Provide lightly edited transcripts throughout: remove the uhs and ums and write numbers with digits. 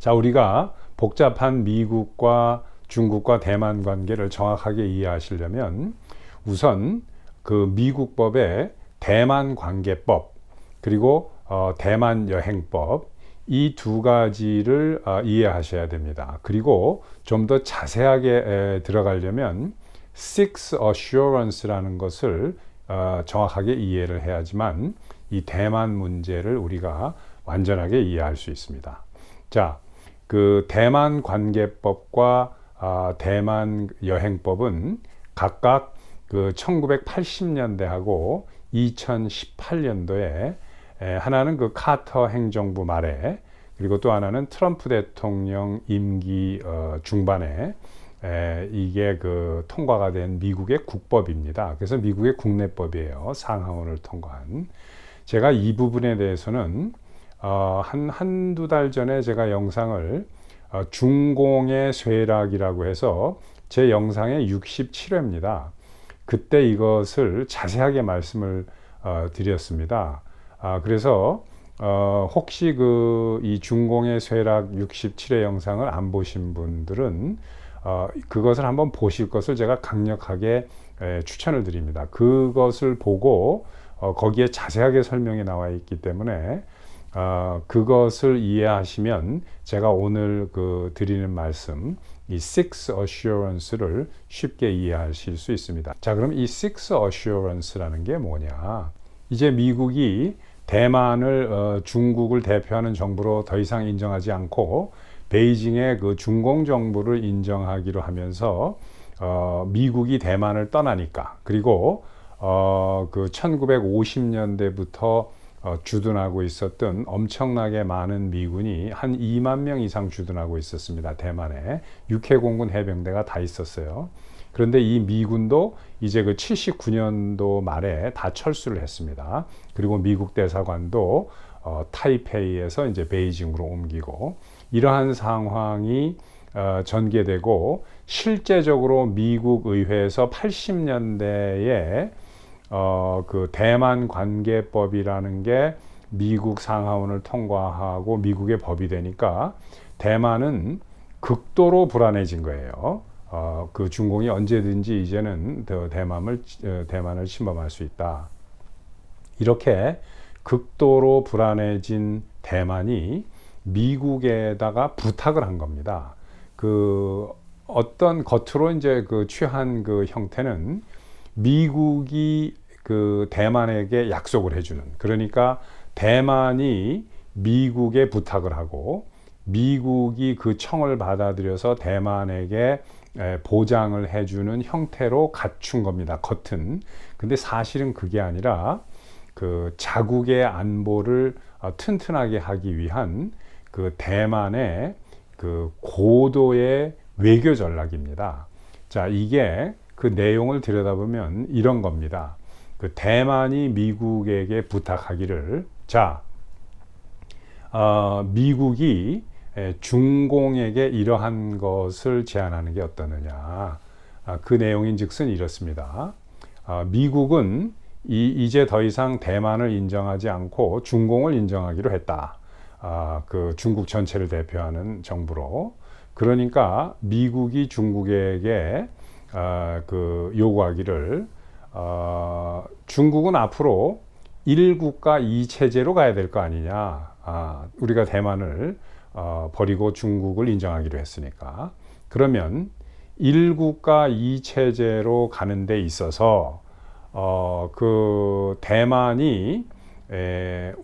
자, 우리가 복잡한 미국과 중국과 대만 관계를 정확하게 이해하시려면 우선 그 미국법의 대만 관계법 그리고 대만 여행법 이 두 가지를 이해하셔야 됩니다. 그리고 좀 더 자세하게 들어가려면 Six Assurance라는 것을 정확하게 이해를 해야지만 이 대만 문제를 우리가 완전하게 이해할 수 있습니다. 자, 그 대만 관계법과 대만 여행법은 각각 그 1980년대하고 2018년도에 하나는 그 카터 행정부 말에 그리고 또 하나는 트럼프 대통령 임기 중반에 이게 그 통과가 된 미국의 국법입니다. 그래서 미국의 국내법이에요. 상하원을 통과한. 제가 이 부분에 대해서는 한두 달 전에 제가 영상을 중공의 쇠락이라고 해서 제 영상의 67회입니다. 그때 이것을 자세하게 말씀을 드렸습니다. 그래서 혹시 이 중공의 쇠락 67회 영상을 안 보신 분들은 그것을 한번 보실 것을 제가 강력하게 추천을 드립니다. 그것을 보고 거기에 자세하게 설명이 나와 있기 때문에 그것을 이해하시면 제가 오늘 드리는 말씀 이 Six Assurance를 쉽게 이해하실 수 있습니다. 자, 그럼 이 Six Assurance라는 게 뭐냐? 이제 미국이 대만을 중국을 대표하는 정부로 더 이상 인정하지 않고 베이징의 그 중공 정부를 인정하기로 하면서 미국이 대만을 떠나니까 그리고 그 1950년대부터 주둔하고 있었던 엄청나게 많은 미군이 한 2만 명 이상 주둔하고 있었습니다. 대만에 육해공군 해병대가 다 있었어요. 그런데 이 미군도 이제 그 79년도 말에 다 철수를 했습니다. 그리고 미국 대사관도 타이페이에서 이제 베이징으로 옮기고 이러한 상황이 전개되고 실제적으로 미국 의회에서 80년대에 그 대만 관계법이라는 게 미국 상하원을 통과하고 미국의 법이 되니까 대만은 극도로 불안해진 거예요. 그 중공이 언제든지 이제는 대만을 침범할 수 있다. 이렇게 극도로 불안해진 대만이 미국에다가 부탁을 한 겁니다. 그 어떤 겉으로 이제 그 취한 그 형태는 미국이 그 대만에게 약속을 해주는, 그러니까 대만이 미국에 부탁을 하고 미국이 그 청을 받아들여서 대만에게 보장을 해주는 형태로 갖춘 겁니다. 겉은. 근데 사실은 그게 아니라 그 자국의 안보를 튼튼하게 하기 위한 그 대만의 그 고도의 외교 전략입니다. 자, 이게 그 내용을 들여다보면 이런 겁니다. 그 대만이 미국에게 부탁하기를, 자, 미국이 중공에게 이러한 것을 제안하는 게 어떠느냐. 그 내용인즉슨 이렇습니다. 미국은 이제 더 이상 대만을 인정하지 않고 중공을 인정하기로 했다. 그 중국 전체를 대표하는 정부로. 그러니까 미국이 중국에게 그 요구하기를 중국은 앞으로 1국가 2체제로 가야 될 거 아니냐. 우리가 대만을 버리고 중국을 인정하기로 했으니까. 그러면 1국가 2체제로 가는 데 있어서 그 대만이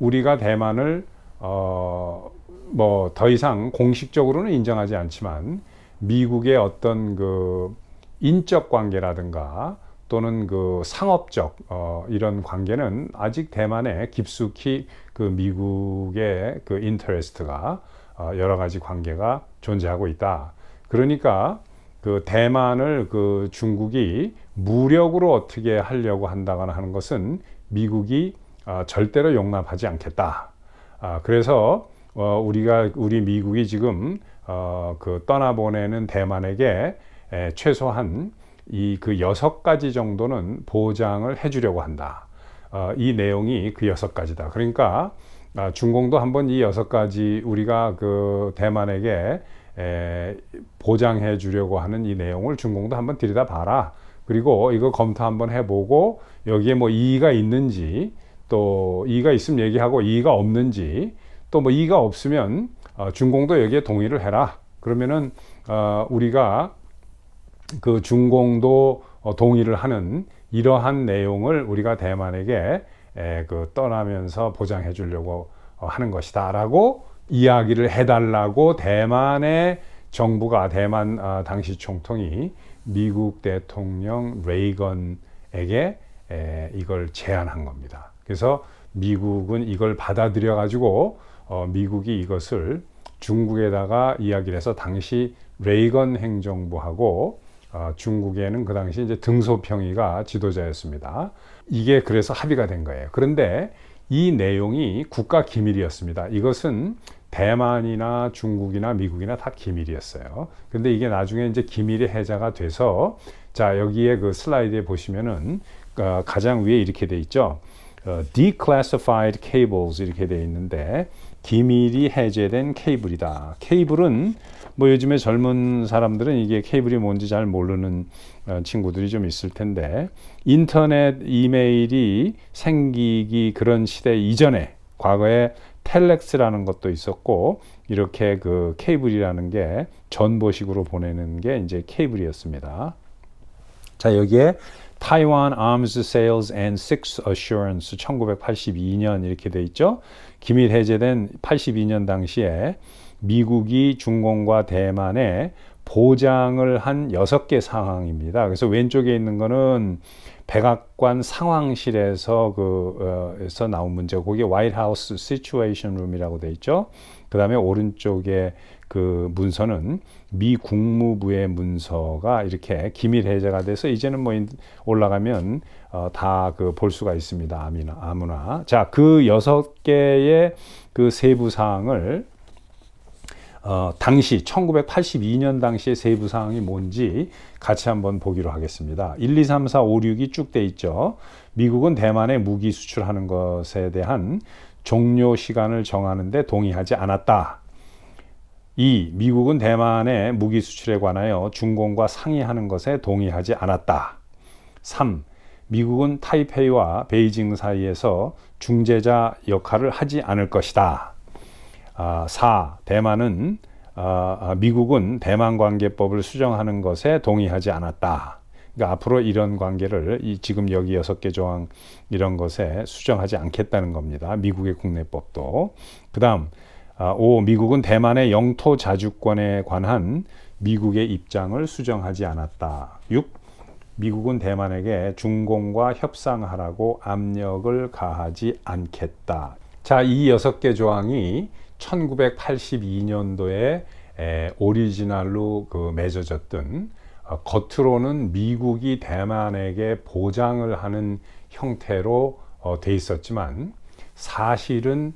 우리가 대만을 뭐 더 이상 공식적으로는 인정하지 않지만 미국의 어떤 그 인적 관계라든가 또는 그 상업적 이런 관계는 아직 대만에 깊숙이 그 미국의 그 인터레스트가 여러 가지 관계가 존재하고 있다. 그러니까 그 대만을 그 중국이 무력으로 어떻게 하려고 한다거나 하는 것은 미국이 절대로 용납하지 않겠다. 그래서 우리 미국이 지금 그 떠나보내는 대만에게 최소한 그 6가지 정도는 보장을 해주려고 한다. 이 내용이 그 6가지다. 그러니까 중공도 한번 이 6가지 우리가 그 대만에게 보장해 주려고 하는 이 내용을 중공도 한번 들여다 봐라. 그리고 이거 검토 한번 해보고 여기에 뭐 이의가 있는지, 또 이의가 있으면 얘기하고 이의가 없는지, 또 뭐 이의가 없으면 중공도 여기에 동의를 해라. 그러면은 우리가 그 중공도 동의를 하는 이러한 내용을 우리가 대만에게 그 떠나면서 보장해 주려고 하는 것이다 라고 이야기를 해달라고 대만의 정부가, 대만 당시 총통이 미국 대통령 레이건에게 이걸 제안한 겁니다. 그래서 미국은 이걸 받아들여 가지고 미국이 이것을 중국에다가 이야기를 해서 당시 레이건 행정부하고 중국에는 그 당시 이제 등소평이가 지도자였습니다. 이게 그래서 합의가 된 거예요. 그런데 이 내용이 국가 기밀이었습니다. 이것은 대만이나 중국이나 미국이나 다 기밀이었어요. 근데 이게 나중에 이제 기밀이 해자가 돼서, 자, 여기에 그 슬라이드에 보시면은 가장 위에 이렇게 돼 있죠. declassified cables 이렇게 돼 있는데, 기밀이 해제된 케이블이다. 케이블은 뭐 요즘에 젊은 사람들은 이게 케이블이 뭔지 잘 모르는 친구들이 좀 있을 텐데, 인터넷 이메일이 생기기 그런 시대 이전에 과거에 텔렉스라는 것도 있었고, 이렇게 그 케이블이라는 게 전보식으로 보내는 게 이제 케이블이었습니다. 자, 여기에 Taiwan Arms Sales and Six Assurance 1982년 이렇게 돼 있죠. 기밀 해제된 82년 당시에 미국이 중공과 대만에 보장을 한 6개 상황입니다. 그래서 왼쪽에 있는 거는 백악관 상황실에서 에서 나온 문제고, 거기에 White House Situation Room이라고 돼 있죠. 그 다음에 오른쪽에 그 문서는 미 국무부의 문서가 이렇게 기밀 해제가 돼서 이제는 뭐 올라가면 다 그 볼 수가 있습니다. 아무나. 자, 그 6개의 그 세부 사항을 당시 1982년 당시의 세부 사항이 뭔지 같이 한번 보기로 하겠습니다. 1, 2, 3, 4, 5, 6이 쭉 돼 있죠. 미국은 대만에 무기 수출하는 것에 대한 종료 시간을 정하는데 동의하지 않았다. 2. 미국은 대만의 무기 수출에 관하여 중공과 상의하는 것에 동의하지 않았다. 3. 미국은 타이페이와 베이징 사이에서 중재자 역할을 하지 않을 것이다. 4. 미국은 대만관계법을 수정하는 것에 동의하지 않았다. 그러니까 앞으로 이런 관계를 지금 여기 6개 조항 이런 것에 수정하지 않겠다는 겁니다. 미국의 국내법도. 그 다음 5. 미국은 대만의 영토 자주권에 관한 미국의 입장을 수정하지 않았다. 6. 미국은 대만에게 중공과 협상하라고 압력을 가하지 않겠다. 자, 이 6개 조항이 1982년도에 오리지널로 맺어졌던, 겉으로는 미국이 대만에게 보장을 하는 형태로 돼 있었지만, 사실은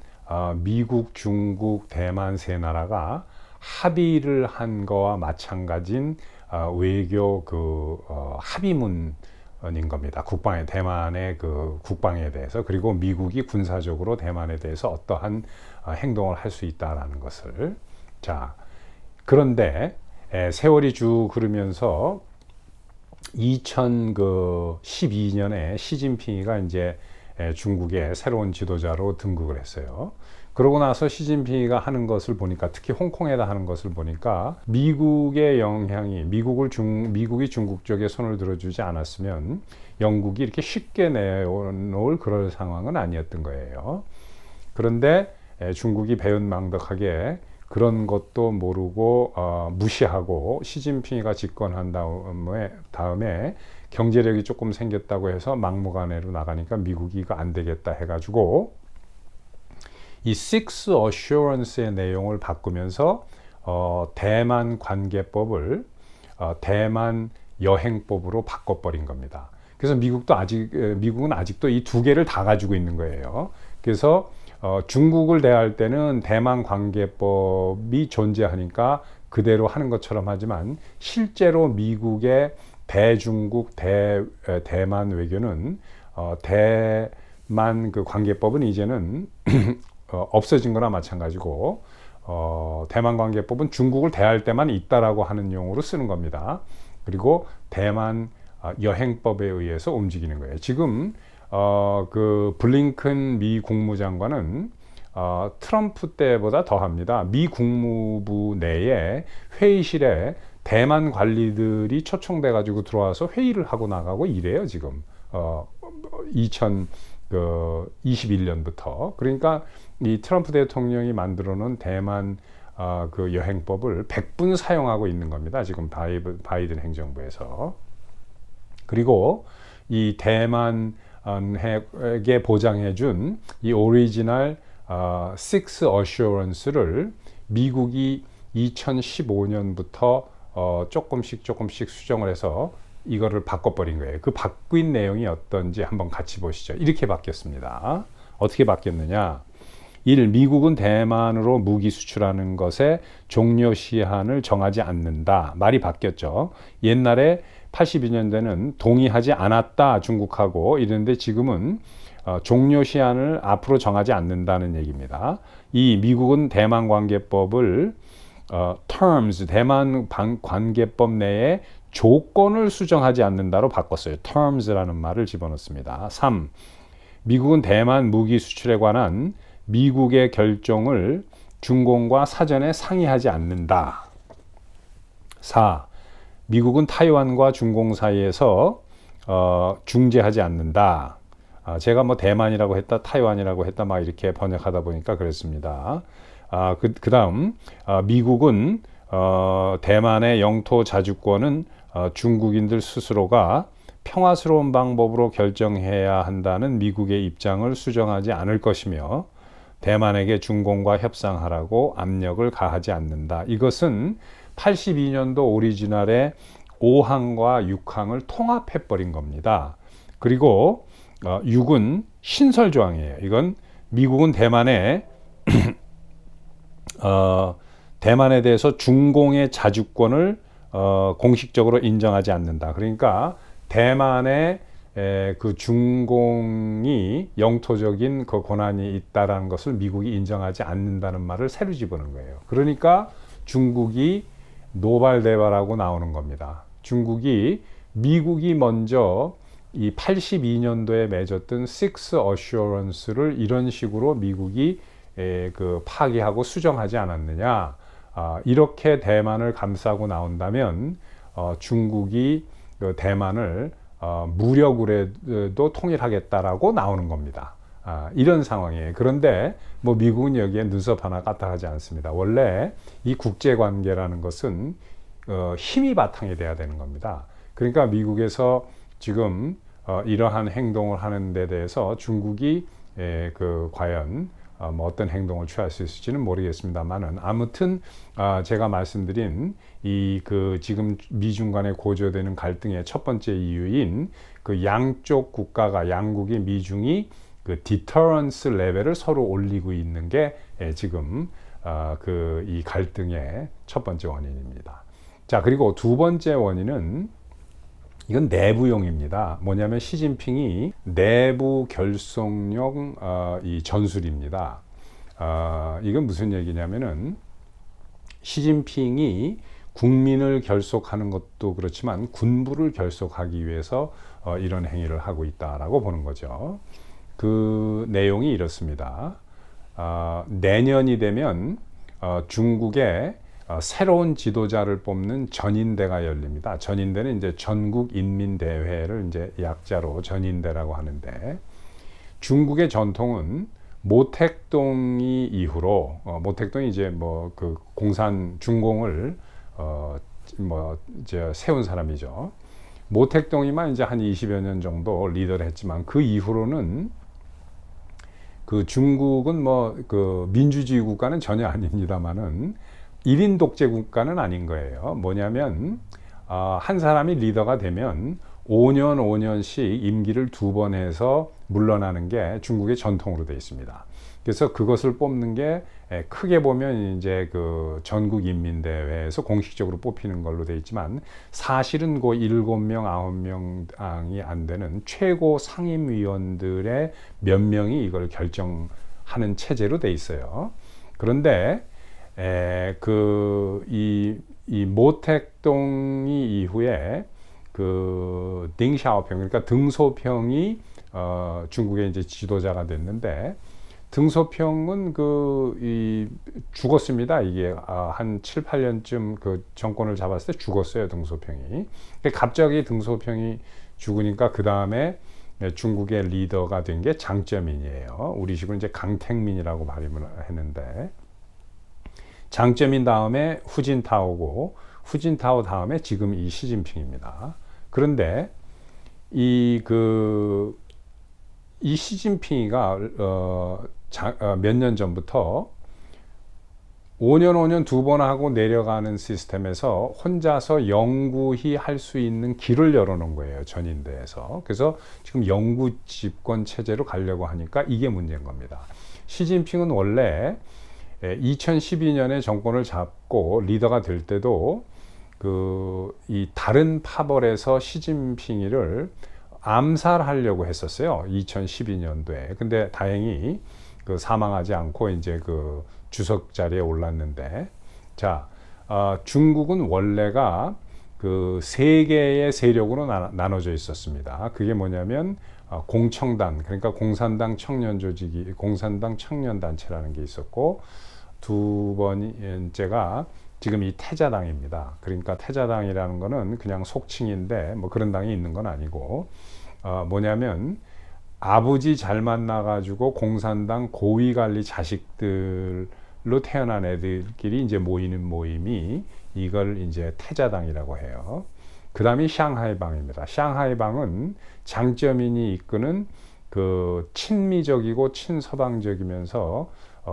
미국, 중국, 대만 세 나라가 합의를 한 거와 마찬가지인 외교 합의문인 겁니다. 대만의 그 국방에 대해서, 그리고 미국이 군사적으로 대만에 대해서 어떠한 행동을 할 수 있다라는 것을. 자, 그런데 세월이 쭉 흐르면서 2012년에 시진핑이가 이제 중국의 새로운 지도자로 등극을 했어요. 그러고 나서 시진핑이가 하는 것을 보니까, 특히 홍콩에다 하는 것을 보니까, 미국의 영향이, 미국이 중국 쪽에 손을 들어주지 않았으면 영국이 이렇게 쉽게 내놓을 그럴 상황은 아니었던 거예요. 그런데 중국이 배은망덕하게 그런 것도 모르고 무시하고, 시진핑이가 집권한 다음에 경제력이 조금 생겼다고 해서 막무가내로 나가니까 미국이 이거 안 되겠다 해가지고 이 Six Assurance의 내용을 바꾸면서 대만 관계법을 대만 여행법으로 바꿔버린 겁니다. 그래서 미국은 아직도 이 2개를 다 가지고 있는 거예요. 그래서 중국을 대할 때는 대만 관계법이 존재하니까 그대로 하는 것처럼 하지만, 실제로 미국의 대중국 대만 외교는 대만 그 관계법은 이제는 없어진 거나 마찬가지고 대만관계법은 중국을 대할 때만 있다라고 하는 용어로 쓰는 겁니다. 그리고 대만 여행법에 의해서 움직이는 거예요. 지금 그 블링컨 미 국무장관은 트럼프 때보다 더합니다. 미 국무부 내에 회의실에 대만 관리들이 초청돼 가지고 들어와서 회의를 하고 나가고 이래요. 지금 2021년부터. 그러니까 이 트럼프 대통령이 만들어 놓은 대만 그 여행법을 100분 사용하고 있는 겁니다. 지금 바이든 행정부에서. 그리고 이 대만에게 보장해 준 이 오리지널 Six Assurance를 미국이 2015년부터 조금씩 수정을 해서 이거를 바꿔버린 거예요. 그 바뀐 내용이 어떤지 한번 같이 보시죠. 이렇게 바뀌었습니다. 어떻게 바뀌었느냐? 1. 미국은 대만으로 무기 수출하는 것에 종료 시한을 정하지 않는다. 말이 바뀌었죠. 옛날에 82년대는 동의하지 않았다 중국하고 이랬는데 지금은 종료 시한을 앞으로 정하지 않는다는 얘기입니다. 이 미국은 대만 관계법을 terms, 대만 관계법 내에 조건을 수정하지 않는다로 바꿨어요. terms라는 말을 집어넣습니다. 3. 미국은 대만 무기 수출에 관한 미국의 결정을 중공과 사전에 상의하지 않는다. 4. 미국은 타이완과 중공 사이에서 중재하지 않는다. 제가 뭐 대만이라고 했다, 타이완이라고 했다 막 이렇게 번역하다 보니까 그랬습니다. 그다음 미국은 대만의 영토 자주권은 중국인들 스스로가 평화스러운 방법으로 결정해야 한다는 미국의 입장을 수정하지 않을 것이며 대만에게 중공과 협상하라고 압력을 가하지 않는다. 이것은 82년도 오리지널의 5항과 6항을 통합해버린 겁니다. 그리고 6은 신설조항이에요. 이건 미국은 대만에 대만에 대해서 중공의 자주권을 공식적으로 인정하지 않는다. 그러니까 대만의 그 중공이 영토적인 그 권한이 있다라는 것을 미국이 인정하지 않는다는 말을 새로 집어넣은 거예요. 그러니까 중국이 노발대발하고 나오는 겁니다. 미국이 먼저 이 82년도에 맺었던 Six Assurance를 이런 식으로 미국이 그 파기하고 수정하지 않았느냐. 이렇게 대만을 감싸고 나온다면 중국이 그 대만을 무력으로도 통일하겠다라고 나오는 겁니다. 이런 상황이에요. 그런데 뭐 미국은 여기에 눈썹 하나 까딱하지 않습니다. 원래 이 국제관계라는 것은 힘이 바탕이 돼야 되는 겁니다. 그러니까 미국에서 지금 이러한 행동을 하는 데 대해서 중국이 그 과연 뭐 어떤 행동을 취할 수 있을지는 모르겠습니다만은 아무튼 제가 말씀드린 이 그 지금 미중 간에 고조되는 갈등의 첫 번째 이유인 그 양쪽 국가가 양국이 미중이 그 디터런스 레벨을 서로 올리고 있는 게 지금 그 이 갈등의 첫 번째 원인입니다. 자, 그리고 두 번째 원인은 이건 내부용입니다. 뭐냐면 시진핑이 내부 결속용 이 전술입니다. 이건 무슨 얘기냐면은 시진핑이 국민을 결속하는 것도 그렇지만 군부를 결속하기 위해서 이런 행위를 하고 있다라고 보는 거죠. 그 내용이 이렇습니다. 내년이 되면 중국의 새로운 지도자를 뽑는 전인대가 열립니다. 전인대는 이제 전국인민대회를 이제 약자로 전인대라고 하는데 중국의 전통은 모택동이 이후로 모택동이 이제 뭐 그 공산 중공을 뭐 이제 세운 사람이죠. 모택동이만 이제 한 20여 년 정도 리더를 했지만 그 이후로는 그 중국은 뭐 그 민주주의 국가는 전혀 아닙니다만은 1인 독재 국가는 아닌 거예요. 뭐냐면 한 사람이 리더가 되면 5년씩 임기를 2번 해서 물러나는 게 중국의 전통으로 되어 있습니다. 그래서 그것을 뽑는 게 크게 보면 이제 그 전국인민대회에서 공식적으로 뽑히는 걸로 되어 있지만 사실은 그 7명, 9명이 안 되는 최고 상임위원들의 몇 명이 이걸 결정하는 하는 체제로 돼 있어요. 그런데 이 모택동이 이후에 그 딩샤오평, 그러니까 등소평이 중국의 이제 지도자가 됐는데, 등소평은 죽었습니다. 이게 한 7, 8년쯤 그 정권을 잡았을 때 죽었어요, 등소평이. 갑자기 등소평이 죽으니까 그 다음에 중국의 리더가 된 게 장쩌민이에요. 우리식으로 이제 강택민이라고 발음을 했는데, 장쩌민 다음에 후진타오고, 후진타오 다음에 지금 이 시진핑입니다. 그런데 이 시진핑이가 몇 년 전부터 5년 두 번 하고 내려가는 시스템에서 혼자서 영구히 할 수 있는 길을 열어놓은 거예요, 전인대에서. 그래서 지금 영구 집권 체제로 가려고 하니까 이게 문제인 겁니다. 시진핑은 원래 2012년에 정권을 잡고 리더가 될 때도 이 다른 파벌에서 시진핑이를 암살하려고 했었어요, 2012년도에. 근데 다행히 사망하지 않고 이제 주석 자리에 올랐는데, 자, 중국은 원래가 세 개의 세력으로 나눠져 있었습니다. 그게 뭐냐면 공청단, 그러니까 공산당 청년 조직이, 공산당 청년 단체라는 게 있었고, 두 번째가 지금 이 태자당입니다. 그러니까 태자당이라는 거는 그냥 속칭인데 뭐 그런 당이 있는 건 아니고, 뭐냐면 아버지 잘 만나가지고 공산당 고위관리 자식들로 태어난 애들끼리 이제 모이는 모임이, 이걸 이제 태자당이라고 해요. 그 다음이 샹하이방입니다. 샹하이방은 장쩌민이 이끄는 친미적이고 친서방적이면서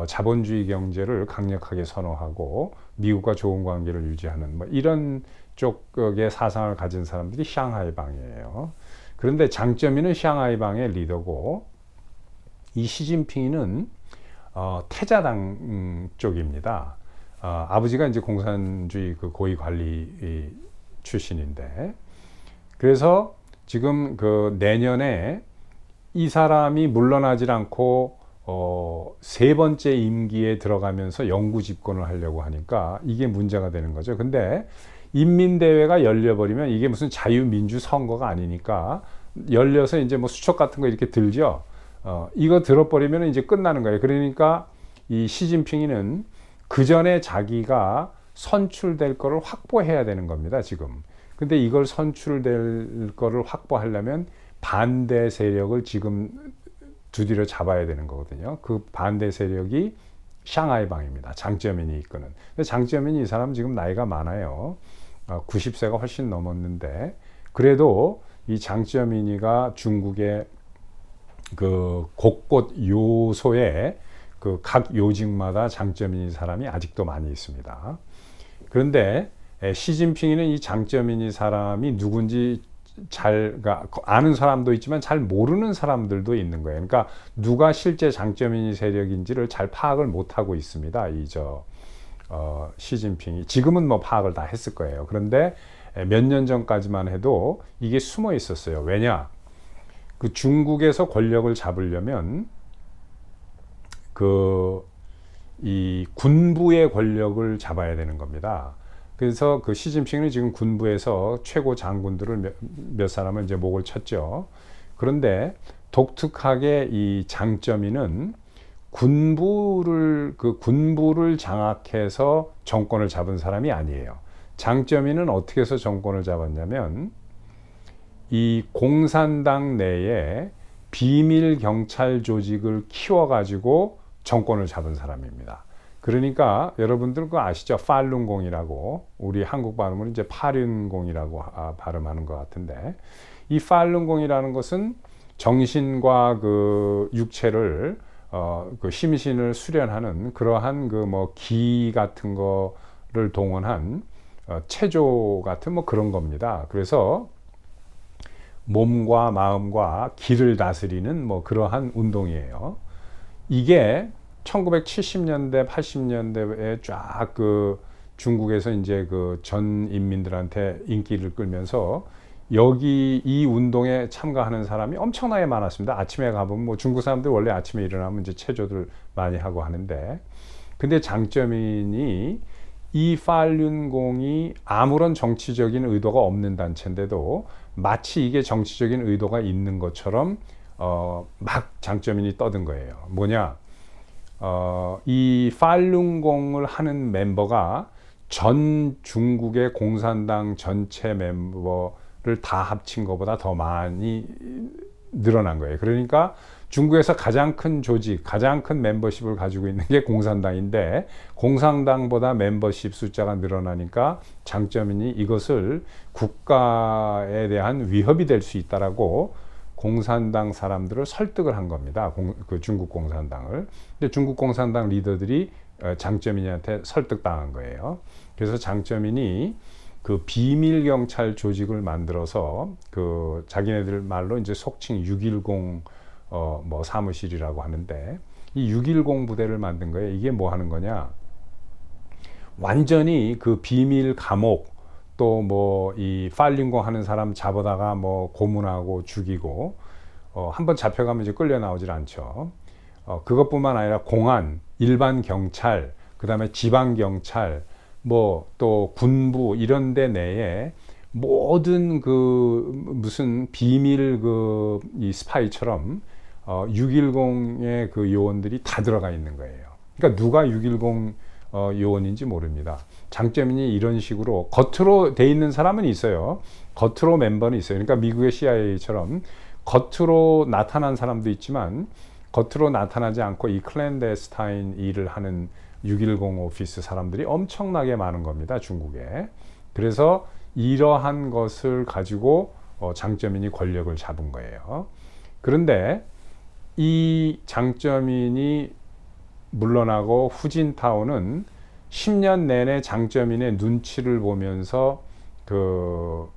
자본주의 경제를 강력하게 선호하고 미국과 좋은 관계를 유지하는 뭐 이런 쪽의 사상을 가진 사람들이 샹하이방이에요. 그런데 장쩌민은 샹하이방의 리더고, 이 시진핑은 태자당 쪽입니다. 아버지가 이제 공산주의 고위 관리 출신인데, 그래서 지금 내년에 이 사람이 물러나질 않고 세 번째 임기에 들어가면서 영구 집권을 하려고 하니까 이게 문제가 되는 거죠. 근데 인민대회가 열려버리면 이게 무슨 자유민주 선거가 아니니까, 열려서 이제 뭐 수첩 같은 거 이렇게 들죠. 이거 들어버리면 이제 끝나는 거예요. 그러니까 이 시진핑이는 그 전에 자기가 선출될 거를 확보해야 되는 겁니다, 지금. 근데 이걸 선출될 거를 확보하려면 반대 세력을 지금 두드려 잡아야 되는 거거든요. 그 반대 세력이 샹하이방입니다. 장쩌민이 이끄는. 근데 장쩌민이 이 사람 지금 나이가 많아요. 90세가 훨씬 넘었는데, 그래도 이 장쩌민이가 중국의 곳곳 요소에 각 요직마다 장쩌민이 사람이 아직도 많이 있습니다. 그런데 시진핑이는 이 장쩌민이 사람이 누군지 아는 사람도 있지만 잘 모르는 사람들도 있는 거예요. 그러니까 누가 실제 장쩌민이 세력인지를 잘 파악을 못하고 있습니다. 시진핑이. 지금은 뭐 파악을 다 했을 거예요. 그런데 몇 년 전까지만 해도 이게 숨어 있었어요. 왜냐? 중국에서 권력을 잡으려면 이 군부의 권력을 잡아야 되는 겁니다. 그래서 시진핑은 지금 군부에서 최고 장군들을 몇 사람을 이제 목을 쳤죠. 그런데 독특하게 이 장쩌민은 군부를 장악해서 정권을 잡은 사람이 아니에요. 장쩌민은 어떻게 해서 정권을 잡았냐면, 이 공산당 내에 비밀 경찰 조직을 키워가지고 정권을 잡은 사람입니다. 그러니까 여러분들 그거 아시죠? 팔룬공이라고, 우리 한국 발음으로 이제 파륜공이라고 발음하는 것 같은데, 이 팔룬공이라는 것은 정신과 육체를 심신을 수련하는 그러한 기 같은 거를 동원한 체조 같은 뭐 그런 겁니다. 그래서 몸과 마음과 기를 다스리는 뭐 그러한 운동이에요. 이게 1970년대, 80년대에 쫙 중국에서 이제 전 인민들한테 인기를 끌면서 여기 이 운동에 참가하는 사람이 엄청나게 많았습니다. 아침에 가보면 뭐 중국 사람들 원래 아침에 일어나면 이제 체조들 많이 하고 하는데, 근데 장점이니 이 팔룬공이 아무런 정치적인 의도가 없는 단체인데도 마치 이게 정치적인 의도가 있는 것처럼 막 장점인이 떠든 거예요. 뭐냐? 이 팔룬공을 하는 멤버가 전 중국의 공산당 전체 멤버를 다 합친 것보다 더 많이 늘어난 거예요. 그러니까 중국에서 가장 큰 조직, 가장 큰 멤버십을 가지고 있는 게 공산당인데, 공산당보다 멤버십 숫자가 늘어나니까 장점이니 이것을 국가에 대한 위협이 될 수 있다라고 공산당 사람들을 설득을 한 겁니다. 그 중국 공산당을. 근데 중국 공산당 리더들이 장점인한테 설득당한 거예요. 그래서 장점인이 그 비밀 경찰 조직을 만들어서 그 자기네들 말로 이제 속칭 610 뭐 사무실이라고 하는데, 이 610 부대를 만든 거예요. 이게 뭐 하는 거냐? 완전히 그 비밀 감옥, 또 뭐 이 팔룬공 하는 사람 잡아다가 뭐 고문하고 죽이고, 한번 잡혀가면 이제 끌려 나오질 않죠. 그것뿐만 아니라 공안, 일반 경찰, 그 다음에 지방 경찰, 뭐 또 군부 이런 데 내에 모든 그 무슨 비밀 그 이 스파이처럼 610의 그 요원들이 다 들어가 있는 거예요. 그러니까 누가 610 요원인지 모릅니다. 장점이 이런 식으로 겉으로 돼 있는 사람은 있어요. 겉으로 멤버는 있어요. 그러니까 미국의 CIA처럼 겉으로 나타난 사람도 있지만 겉으로 나타나지 않고 이 클랜데스타인 일을 하는 610 오피스 사람들이 엄청나게 많은 겁니다, 중국에. 그래서 이러한 것을 가지고 장점인이 권력을 잡은 거예요. 그런데 이 장점인이 물러나고 후진타오는 10년 내내 장점인의 눈치를 보면서 그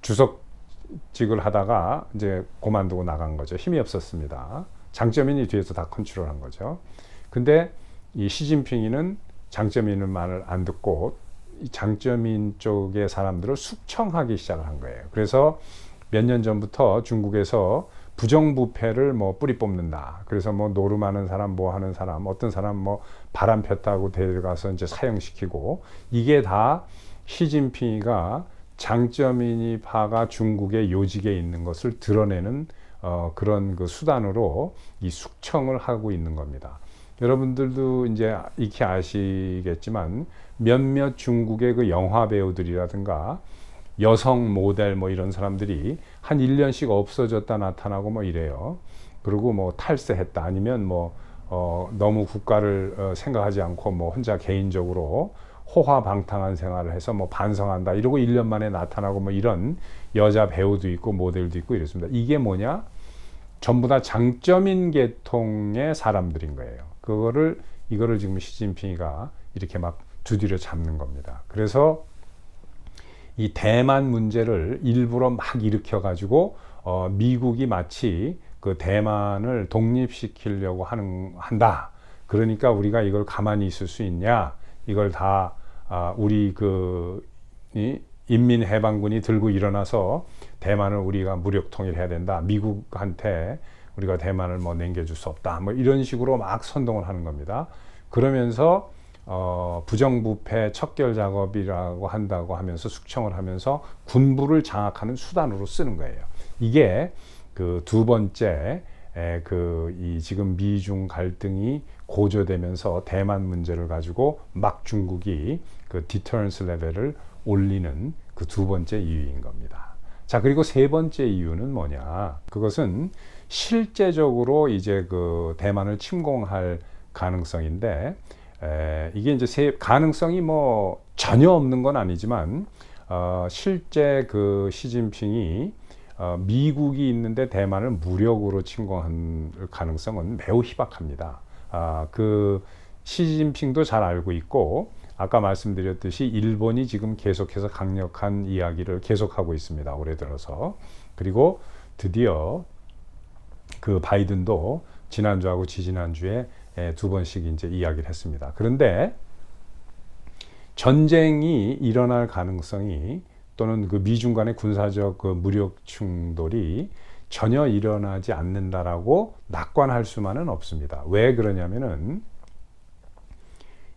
주석직을 하다가 이제 그만두고 나간 거죠. 힘이 없었습니다. 장점인이 뒤에서 다 컨트롤한 거죠. 근데 이 시진핑이는 장점인의 말을 안 듣고 이 장점인 쪽의 사람들을 숙청하기 시작을 한 거예요. 그래서 몇 년 전부터 중국에서 부정부패를 뭐 뿌리 뽑는다. 그래서 뭐 노름하는 사람, 뭐 하는 사람, 어떤 사람 뭐 바람 폈다고 데려가서 이제 사형시키고, 이게 다 시진핑이가 장점인이 파가 중국의 요직에 있는 것을 드러내는 그런 그 수단으로 이 숙청을 하고 있는 겁니다. 여러분들도 이제 익히 아시겠지만 몇몇 중국의 그 영화 배우들이라든가 여성 모델 뭐 이런 사람들이 한 1년씩 없어졌다 나타나고 뭐 이래요. 그리고 뭐 탈세했다, 아니면 뭐 너무 국가를 생각하지 않고 뭐 혼자 개인적으로 호화방탕한 생활을 해서 뭐 반성한다 이러고 1년 만에 나타나고 뭐 이런 여자 배우도 있고 모델도 있고 이렇습니다. 이게 뭐냐? 전부 다 장점인 계통의 사람들인 거예요. 이거를 지금 시진핑이가 이렇게 막 두드려 잡는 겁니다. 그래서 이 대만 문제를 일부러 막 일으켜 가지고 미국이 마치 그 대만을 독립시키려고 한다. 그러니까 우리가 이걸 가만히 있을 수 있냐? 이걸 다 우리 이 인민해방군이 들고 일어나서 대만을 우리가 무력 통일해야 된다. 미국한테 우리가 대만을 뭐 남겨줄 수 없다. 뭐 이런 식으로 막 선동을 하는 겁니다. 그러면서 부정부패 척결 작업이라고 한다고 하면서 숙청을 하면서 군부를 장악하는 수단으로 쓰는 거예요. 이게 그 두 번째 이 지금 미중 갈등이 고조되면서 대만 문제를 가지고 막 중국이 그 디터런스 레벨을 올리는 그 두 번째 이유인 겁니다. 자, 그리고 세 번째 이유는 뭐냐? 그것은 실제적으로 이제 그 대만을 침공할 가능성인데, 이게 이제 가능성이 뭐 전혀 없는 건 아니지만 실제 그 시진핑이 미국이 있는데 대만을 무력으로 침공할 가능성은 매우 희박합니다. 그 시진핑도 잘 알고 있고, 아까 말씀드렸듯이 일본이 지금 계속해서 강력한 이야기를 계속하고 있습니다. 올해 들어서. 그리고 드디어 그 바이든도 지난주하고 지지난주에 두 번씩 이제 이야기를 했습니다. 그런데 전쟁이 일어날 가능성이 또는 그 미중 간의 군사적 그 무력 충돌이 전혀 일어나지 않는다라고 낙관할 수만은 없습니다. 왜 그러냐면은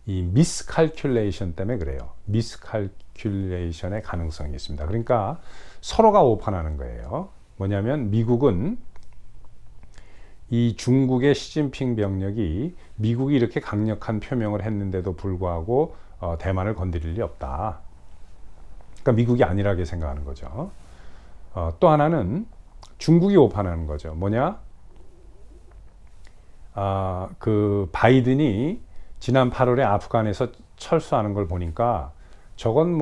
이 미스칼큘레이션 때문에 그래요. 미스칼큘레이션의 가능성이 있습니다. 그러니까 서로가 오판하는 거예요. 뭐냐면 미국은 이 중국의 시진핑 병력이 미국이 이렇게 강력한 표명을 했는데도 불구하고 대만을 건드릴 리 없다. 그러니까 미국이 안일하게 생각하는 거죠. 또 하나는 중국이 오판하는 거죠. 뭐냐? 그 바이든이 지난 8월에 아프간에서 철수하는 걸 보니까 저건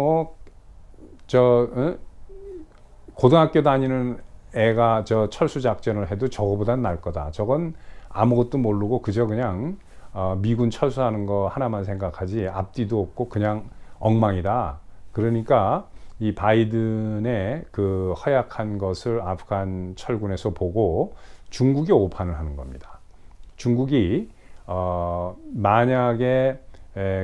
고등학교 다니는 애가 저 철수 작전을 해도 저거보단 나을 거다. 저건 아무것도 모르고 그저 그냥 미군 철수하는 거 하나만 생각하지 앞뒤도 없고 그냥 엉망이다. 그러니까 이 바이든의 그 허약한 것을 아프간 철군에서 보고 중국이 오판을 하는 겁니다. 중국이 만약에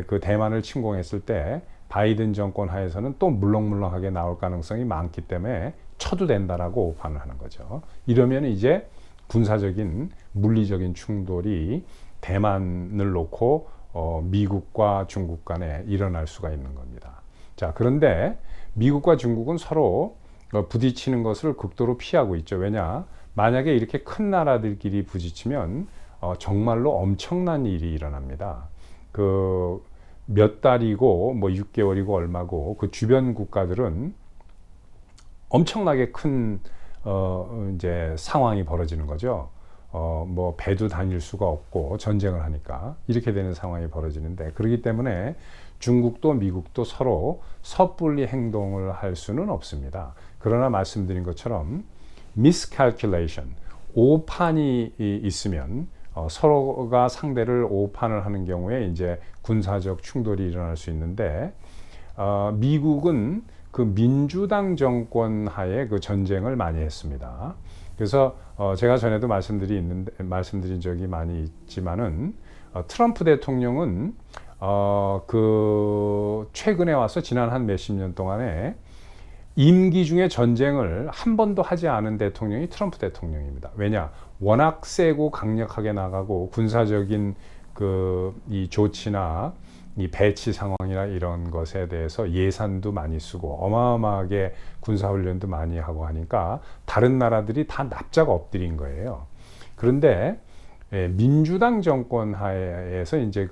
그 대만을 침공했을 때 바이든 정권 하에서는 또 물렁물렁하게 나올 가능성이 많기 때문에 쳐도 된다라고 오판을 하는 거죠. 이러면 이제 군사적인 물리적인 충돌이 대만을 놓고 미국과 중국 간에 일어날 수가 있는 겁니다. 자, 그런데 미국과 중국은 서로 부딪히는 것을 극도로 피하고 있죠. 왜냐? 만약에 이렇게 큰 나라들끼리 부딪히면 정말로 엄청난 일이 일어납니다. 그 몇 달이고 뭐 6개월이고 얼마고 그 주변 국가들은 엄청나게 큰 이제 상황이 벌어지는 거죠. 뭐 배도 다닐 수가 없고 전쟁을 하니까 이렇게 되는 상황이 벌어지는데, 그렇기 때문에 중국도 미국도 서로 섣불리 행동을 할 수는 없습니다. 그러나 말씀드린 것처럼 miscalculation, 오판이 있으면 서로가 상대를 오판을 하는 경우에 이제 군사적 충돌이 일어날 수 있는데, 미국은 그 민주당 정권 하에 그 전쟁을 많이 했습니다. 그래서 제가 전에도 말씀드린 적이 많이 있지만은 트럼프 대통령은 그 최근에 와서 지난 한 몇십 년 동안에 임기 중에 전쟁을 한 번도 하지 않은 대통령이 트럼프 대통령입니다. 왜냐? 워낙 세고 강력하게 나가고 군사적인 이 조치나 이 배치 상황이나 이런 것에 대해서 예산도 많이 쓰고 어마어마하게 군사훈련도 많이 하고 하니까 다른 나라들이 다 납작 엎드린 거예요. 그런데 민주당 정권 하에서 이제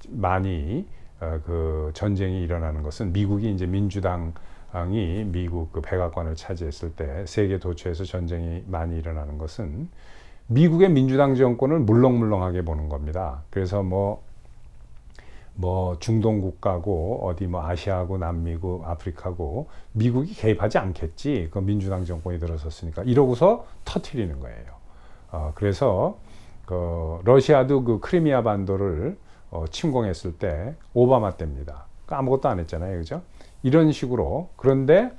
많이 그 전쟁이 일어나는 것은, 미국이 이제 민주당이 미국 그 백악관을 차지했을 때 세계 도처에서 전쟁이 많이 일어나는 것은 미국의 민주당 정권을 물렁물렁하게 보는 겁니다. 그래서 뭐 중동 국가고 어디 뭐 아시아고 남미고 아프리카고 미국이 개입하지 않겠지. 그 민주당 정권이 들어섰으니까 이러고서 터트리는 거예요. 그래서 러시아도 그 크리미아 반도를 침공했을 때 오바마 때입니다. 아무것도 안 했잖아요, 그죠? 이런 식으로. 그런데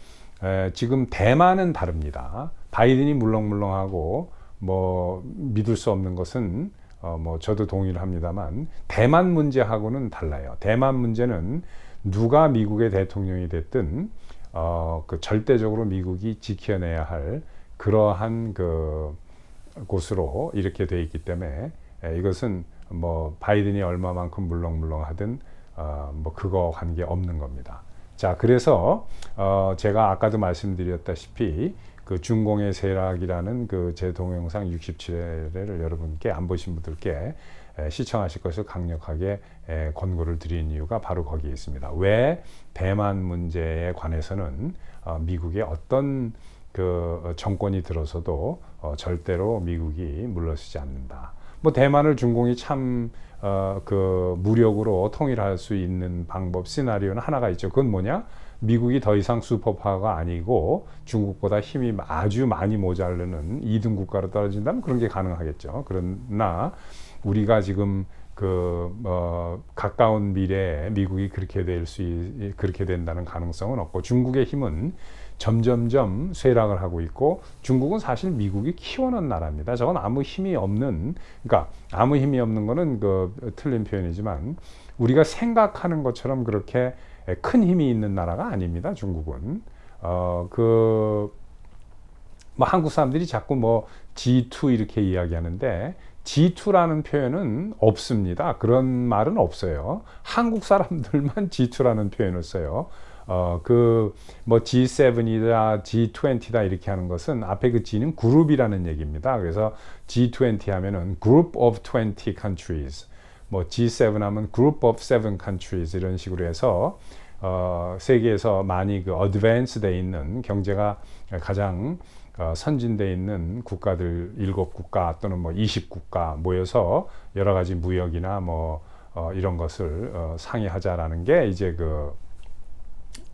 지금 대만은 다릅니다. 바이든이 물렁물렁하고 뭐 믿을 수 없는 것은 뭐 저도 동의를 합니다만 대만 문제하고는 달라요. 대만 문제는 누가 미국의 대통령이 됐든 그 절대적으로 미국이 지켜내야 할 그러한 그 곳으로 이렇게 돼 있기 때문에 이것은 뭐 바이든이 얼마만큼 물렁물렁하든 뭐 그거 관계 없는 겁니다. 자, 그래서 제가 아까도 말씀드렸다시피 그 중공의 세락이라는 그 제 동영상 67회를 여러분께 안 보신 분들께 시청하실 것을 강력하게 권고를 드린 이유가 바로 거기에 있습니다. 왜 대만 문제에 관해서는 미국의 어떤 그 정권이 들어서도 절대로 미국이 물러서지 않는다. 뭐 대만을 중공이 참 그 무력으로 통일할 수 있는 방법 시나리오는 하나가 있죠. 그건 뭐냐? 미국이 더 이상 슈퍼파워가 아니고 중국보다 힘이 아주 많이 모자르는 2등 국가로 떨어진다면 그런 게 가능하겠죠. 그러나 우리가 지금 가까운 미래에 미국이 그렇게 된다는 가능성은 없고, 중국의 힘은 점점점 쇠락을 하고 있고, 중국은 사실 미국이 키워놓은 나라입니다. 저건 아무 힘이 없는, 그러니까 아무 힘이 없는 거는 틀린 표현이지만 우리가 생각하는 것처럼 그렇게 큰 힘이 있는 나라가 아닙니다. 중국은. 뭐 한국 사람들이 자꾸 뭐 G2 이렇게 이야기하는데 G2라는 표현은 없습니다. 그런 말은 없어요. 한국 사람들만 G2라는 표현을 써요. 뭐 G7이다, G20다 이렇게 하는 것은 앞에 그 G는 그룹이라는 얘기입니다. 그래서 G20 하면은 Group of 20 countries, 뭐 G7 하면 Group of 7 countries 이런 식으로 해서 세계에서 많이 그 어드밴스돼 있는 경제가 가장 선진돼 있는 국가들 7국가 또는 뭐 20국가 모여서 여러 가지 무역이나 뭐 이런 것을 상의하자라는 게 이제 그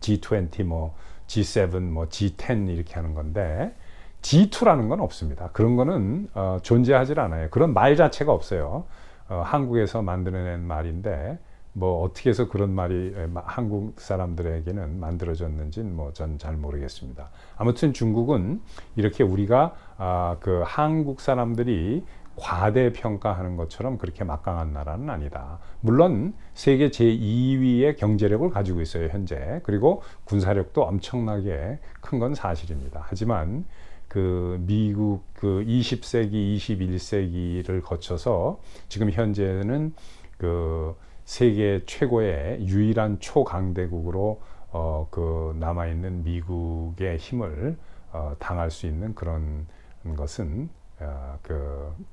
G20 뭐 G7 뭐 G10 이렇게 하는 건데 G2라는 건 없습니다. 그런 거는 존재하지 않아요. 그런 말 자체가 없어요. 한국에서 만들어낸 말인데 뭐 어떻게 해서 그런 말이 한국 사람들에게는 만들어졌는지는 뭐 전 잘 모르겠습니다. 아무튼 중국은 이렇게 우리가 그 한국 사람들이 과대평가하는 것처럼 그렇게 막강한 나라는 아니다. 물론 세계 제2위의 경제력을 가지고 있어요, 현재. 그리고 군사력도 엄청나게 큰 건 사실입니다. 하지만 그 미국 그 20세기, 21세기를 거쳐서 지금 현재는 그 세계 최고의 유일한 초강대국으로 그 남아있는 미국의 힘을 당할 수 있는 그런 것은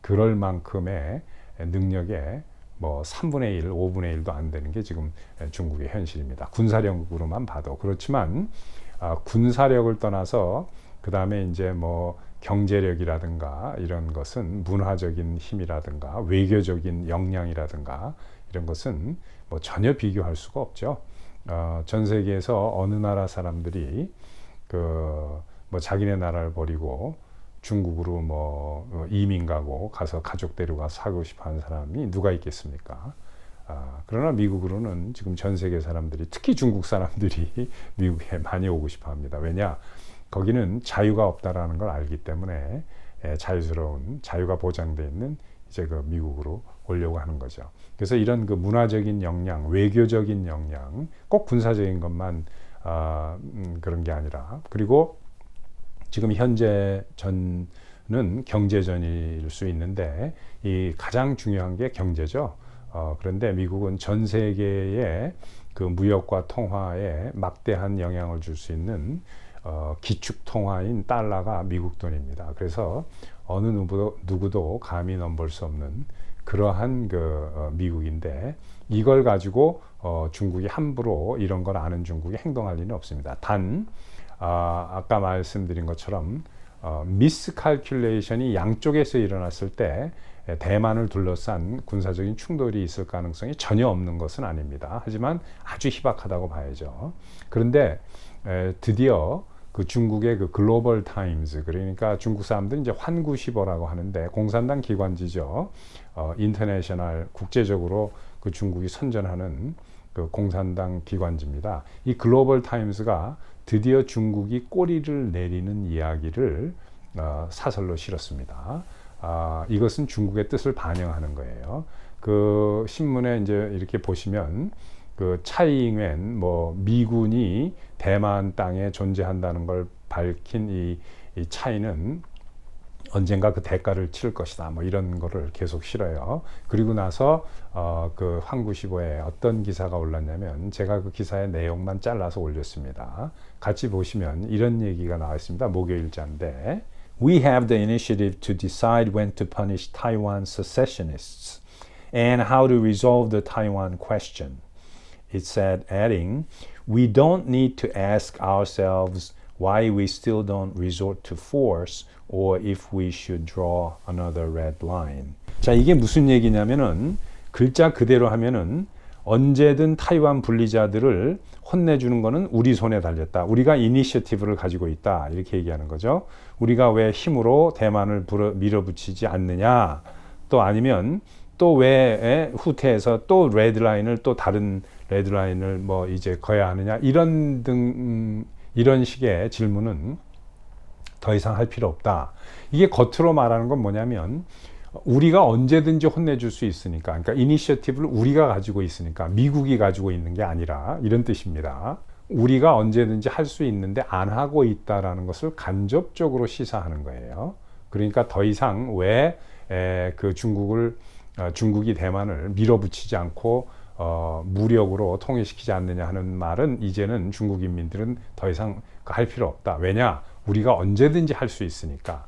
그럴 만큼의 능력에 뭐 3분의 1, 5분의 1도 안 되는 게 지금 중국의 현실입니다. 군사력으로만 봐도. 그렇지만 군사력을 떠나서 그 다음에 이제 뭐 경제력이라든가 이런 것은 문화적인 힘이라든가 외교적인 역량이라든가 이런 것은 뭐 전혀 비교할 수가 없죠. 전 세계에서 어느 나라 사람들이 뭐 자기네 나라를 버리고 중국으로 뭐 이민 가서 가족 데려가 살고 싶어 하는 사람이 누가 있겠습니까? 그러나 미국으로는 지금 전 세계 사람들이 특히 중국 사람들이 미국에 많이 오고 싶어 합니다. 왜냐? 거기는 자유가 없다라는 걸 알기 때문에 자유스러운 자유가 보장되어 있는 이제 그 미국으로 오려고 하는 거죠. 그래서 이런 그 문화적인 역량, 외교적인 역량, 꼭 군사적인 것만 그런 게 아니라 그리고 지금 현재 전은 경제전일 수 있는데 이 가장 중요한 게 경제죠. 그런데 미국은 전 세계의 그 무역과 통화에 막대한 영향을 줄 수 있는 기축 통화인 달러가 미국 돈입니다. 그래서 어느 누구도 감히 넘볼 수 없는 그러한 미국인데 이걸 가지고 중국이 함부로 이런 걸 아는 중국이 행동할 리는 없습니다. 단 아까 말씀드린 것처럼 미스칼큘레이션이 양쪽에서 일어났을 때 대만을 둘러싼 군사적인 충돌이 있을 가능성이 전혀 없는 것은 아닙니다. 하지만 아주 희박하다고 봐야죠. 그런데 드디어 그 중국의 그 글로벌 타임즈, 그러니까 중국 사람들은 이제 환구시보라고 하는데 공산당 기관지죠. 인터내셔널 국제적으로 그 중국이 선전하는 그 공산당 기관지입니다. 이 글로벌 타임스가 드디어 중국이 꼬리를 내리는 이야기를 사설로 실었습니다. 이것은 중국의 뜻을 반영하는 거예요. 그 신문에 이제 이렇게 보시면 그 차이잉웬 뭐 미군이 대만 땅에 존재한다는 걸 밝힌 이 차이는 언젠가 그 대가를 치를 것이다. 뭐 이런 거를 계속 실어요. 그리고 나서 그 환구시보에 어떤 기사가 올랐냐면 제가 그 기사의 내용만 잘라서 올렸습니다. 같이 보시면 이런 얘기가 나와 있습니다. 목요일자인데 We have the initiative to decide when to punish Taiwan secessionists and how to resolve the Taiwan question. It said, adding, we don't need to ask ourselves why we still don't resort to force or if we should draw another red line. 자, 이게 무슨 얘기냐면은 글자 그대로 하면은 언제든 타이완 분리자들을 혼내주는 거는 우리 손에 달렸다. 우리가 이니셔티브를 가지고 있다. 이렇게 얘기하는 거죠. 우리가 왜 힘으로 대만을 밀어붙이지 않느냐. 또 아니면 또 왜 후퇴해서 또 레드라인을 또 다른 레드라인을 뭐 이제 거야 하느냐. 이런 식의 질문은 더 이상 할 필요 없다. 이게 겉으로 말하는 건 뭐냐면 우리가 언제든지 혼내줄 수 있으니까, 그러니까 이니셔티브를 우리가 가지고 있으니까 미국이 가지고 있는 게 아니라 이런 뜻입니다. 우리가 언제든지 할 수 있는데 안 하고 있다라는 것을 간접적으로 시사하는 거예요. 그러니까 더 이상 왜 그 중국이 대만을 밀어붙이지 않고 무력으로 통일시키지 않느냐 하는 말은 이제는 중국 인민들은 더 이상 할 필요 없다. 왜냐? 우리가 언제든지 할 수 있으니까.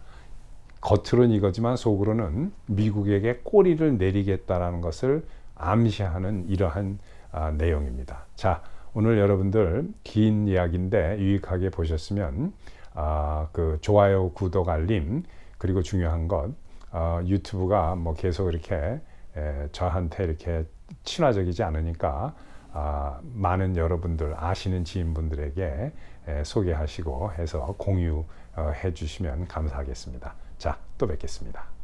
겉으로는 이거지만 속으로는 미국에게 꼬리를 내리겠다라는 것을 암시하는 이러한 내용입니다. 자, 오늘 여러분들 긴 이야기인데 유익하게 보셨으면 그 좋아요, 구독, 알림, 그리고 중요한 것 유튜브가 뭐 계속 이렇게 저한테 이렇게 친화적이지 않으니까 많은 여러분들 아시는 지인분들에게 소개하시고 해서 공유해 주시면 감사하겠습니다. 자, 또 뵙겠습니다.